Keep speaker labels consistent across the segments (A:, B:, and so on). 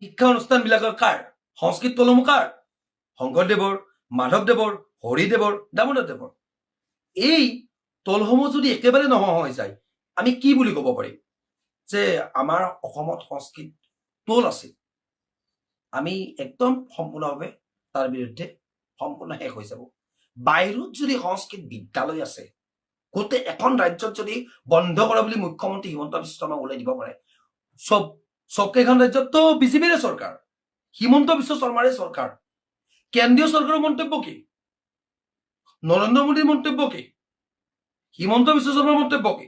A: শিক্ষা অনুষ্ঠানবিলাকৰ কাৰ? সংস্কৃত তলমূল কাৰ? শংকৰদেৱৰ, মাধৱদেৱৰ, হৰিদেৱৰ, দামোদৰদেৱৰ। এই তলসমূহ যদি একেবাৰে নোহোৱা হৈ যায়, আমি কি বুলি ক'ব পাৰিম যে আমাৰ অসমত সংস্কৃত তল আছিল? আমি একদম সম্পূৰ্ণভাৱে তাৰ বিৰুদ্ধে সম্পূৰ্ণ শেষ হৈ যাব। বাহিৰত যদি সংস্কৃত বিদ্যালয় আছে, গোটেই এখন ৰাজ্যত যদি বন্ধ কৰা বুলি মুখ্যমন্ত্ৰী হিমন্ত বিশ্ব শৰ্মা ওলাই দিব পাৰে, চবকেইখন ৰাজ্যততো বিজেপিৰে চৰকাৰ, হিমন্ত বিশ্ব শৰ্মাৰে চৰকাৰ। কেন্দ্ৰীয় চৰকাৰৰ মন্তব্য কি? নৰেন্দ্ৰ মোদীৰ মন্তব্য কি? হিমন্ত বিশ্ব শৰ্মাৰ মন্তব্য কি?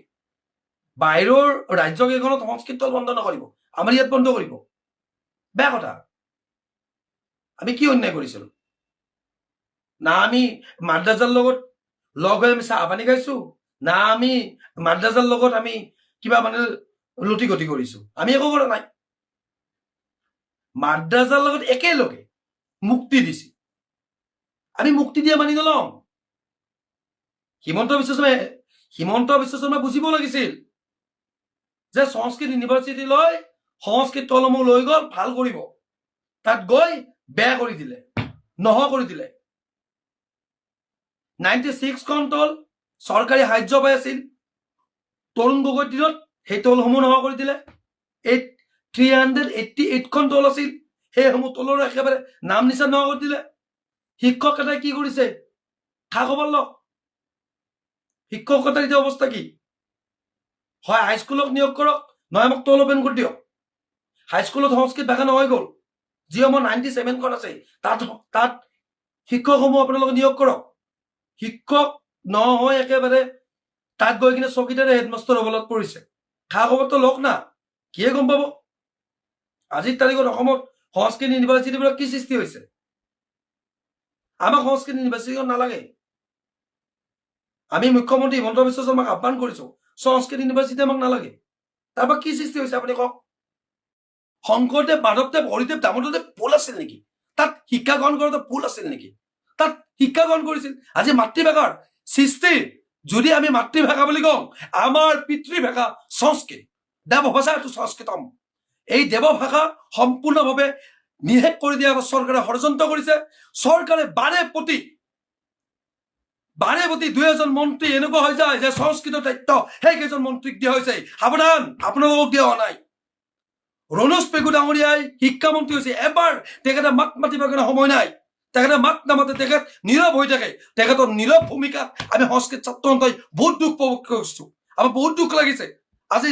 A: বাহিৰৰ ৰাজ্যকেইখনত সংস্কৃত তল বন্ধ নকৰিব, আমাৰ ইয়াত বন্ধ কৰিব। বেয়া কথা। আমি কি অন্যায় কৰিছিলো? না আমি মাদ্ৰাজাৰ লগত লগ হৈ আমি চাহ পানী খাইছো, না আমি মাদ্ৰাজাৰ লগত আমি কিবা মানে লুটি গতি কৰিছো? আমি একো কৰা নাই। মাদ্ৰাজাৰ লগত একেলগে মুক্তি দিছে, আমি মুক্তি দিয়া মানি নলওঁ। হিমন্ত বিশ্ব শৰ্মাই বুজিব লাগিছিল যে সংস্কৃত ইউনিভাৰ্চিটি লৈ সংস্কৃত তলমূল লৈ গ'ল, ভাল কৰিব, তাত গৈ বেয়া কৰি দিলে, নোহোৱা কৰি দিলে। 96খন তল চৰকাৰী সাহায্য পাই আছিল তৰুণ গগৈৰ দিনত, সেই তলসমূহ নোহোৱা কৰি দিলে। 388খন তল আছিল, সেইসমূহ তলৰ একেবাৰে নাম নিচান নোহোৱা কৰি দিলে। শিক্ষক এটাই কি কৰিছে? খা খবৰ লওক। শিক্ষকতাৰ এতিয়া অৱস্থা কি? হয় হাইস্কুলক নিয়োগ কৰক, নহয় আমাক তল অপেন কৰি দিয়ক। হাইস্কুলত সংস্কৃত ভাষা নহয় গ'ল, যিসমূহ 97খন আছে তাত শিক্ষকসমূহ আপোনালোকে নিয়োগ কৰক। শিক্ষক নহয় একেবাৰে তাত গৈ কিনে চকীদাৰে হেডমাষ্টাৰ হ'বলত পৰিছে। খা খবৰটো লওক না, কিয়ে গম পাব? আজিৰ তাৰিখত অসমত সংস্কৃত ইউনিভাৰ্চিটিবিলাক কি সৃষ্টি হৈছে? আমাক সংস্কৃত ইউনিভাৰ্চিটিখন নালাগে। আমি মুখ্যমন্ত্ৰী হিমন্ত বিশ্ব শৰ্মাক আহ্বান কৰিছো, সংস্কৃত ইউনিভাৰ্চিটি আমাক নালাগে। তাৰপৰা কি সৃষ্টি হৈছে আপুনি কওক? শংকৰদেৱ, মাধৱদেৱ, হৰিদেৱ, দামোদৰদেৱ পুল আছিল নেকি? তাত শিক্ষা গ্ৰহণ কৰোঁতে পুল আছিল নেকি? তাত শিক্ষা গ্ৰহণ কৰিছিল। আজি মাতৃভাষাৰ সৃষ্টি যদি আমি মাতৃভাষা বুলি কওঁ, আমাৰ পিতৃভাষা সংস্কৃত, দেৱভাষা এইটো সংস্কৃতম। এই দেৱভাষা সম্পূৰ্ণভাৱে নিষেধ কৰি দিয়া চৰকাৰে ষড়যন্ত্ৰ কৰিছে। চৰকাৰে বাৰে প্ৰতি দুই এজন মন্ত্ৰী এনেকুৱা হৈ যায় যে সংস্কৃতৰ দায়িত্ব সেইকেইজন মন্ত্ৰীক দিয়া হৈছে। সাৱধান, আপোনালোকক দিয়া হোৱা নাই। ৰণোজ পেগু ডাঙৰীয়াই শিক্ষামন্ত্ৰী হৈছে, এবাৰ তেখেতে মাত মাতিবৰ কাৰণে সময় নাই। তেখেতে মাত নামাতে, তেখেত নীৰৱ হৈ থাকে। তেখেতৰ নীৰৱ ভূমিকাত আমি সংস্কৃত ছাত্ৰ সন্থাই বহুত দুখ প্ৰকাশ কৰিছো, আমাৰ বহুত দুখ লাগিছে। আজি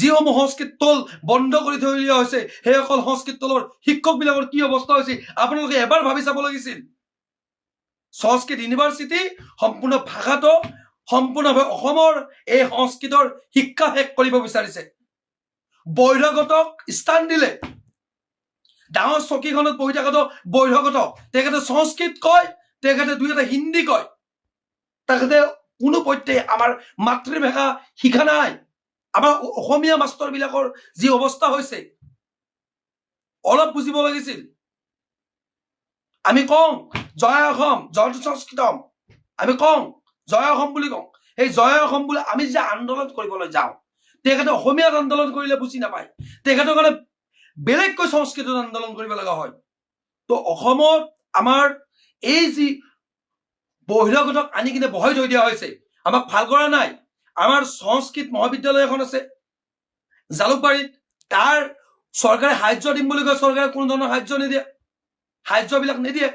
A: যিসমূহ সংস্কৃত তল বন্ধ কৰি থৈ দিয়া হৈছে, সেইসকল সংস্কৃত তলৰ শিক্ষকবিলাকৰ কি অৱস্থা হৈছে আপোনালোকে এবাৰ ভাবি চাব লাগিছিল। সংস্কৃত ইউনিভাৰ্চিটি সম্পূৰ্ণ ভাষাটো সম্পূৰ্ণভাৱে অসমৰ এই সংস্কৃতৰ শিক্ষা শেষ কৰিব বিচাৰিছে। বহিৰাগতক স্থান দিলে। ডাঙৰ চকীখনত বহি থকাটো বহিৰাগত, তেখেতে সংস্কৃত কয়, তেখেতে দুই এটা হিন্দী কয়, তেখেতে কোনো পধ্যে আমাৰ মাতৃভাষা শিকা নাই। আমাৰ অসমীয়া মাষ্টৰবিলাকৰ যি অৱস্থা হৈছে অলপ বুজিব লাগিছিল। আমি কওঁ জয় অসম, জয়টো সংস্কৃতম, আমি কওঁ জয় অসম বুলি কওঁ। সেই জয় অসম বুলি আমি যে আন্দোলন কৰিবলৈ যাওঁ, তেখেতে অসমীয়াত আন্দোলন কৰিলে বুজি নাপায়, তেখেতৰ কাৰণে বেলেগকৈ সংস্কৃতত আন্দোলন কৰিব লগা হয়। তো অসমত আমাৰ এই যি বহিৰাগতক আনি কিনে বহাই থৈ দিয়া হৈছে, আমাক ভাল কৰা নাই। আমাৰ সংস্কৃত মহাবিদ্যালয় এখন আছে জালুকবাৰীত, তাৰ চৰকাৰে সাহায্য দিম বুলি কয়, চৰকাৰে কোনো ধৰণৰ সাহায্য নিদিয়ে, সাহায্যবিলাক নিদিয়ে।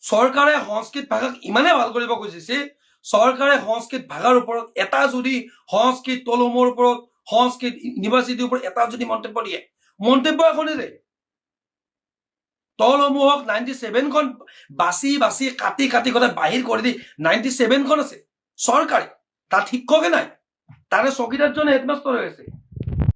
A: চৰকাৰে সংস্কৃত ভাষাক ইমানে ভাল কৰিব খুজিছে, চৰকাৰে সংস্কৃত ভাষাৰ ওপৰত এটা যদি সংস্কৃত তলমূৰ ওপৰত সংস্কৃত ইউনিভাৰ্চিটিৰ ওপৰত এটা যদি মন্তব্য দিয়ে, মন্তব্য এখনেৰে তলসমূহক 97খন বাছি বাছি কাটি কাটি গোটেই বাহিৰ কৰি দি 97খন আছে চৰকাৰী, তাত শিক্ষকে নাই, তাৰে চকীদাৰজনে হেডমাষ্টাৰ হৈ আছে।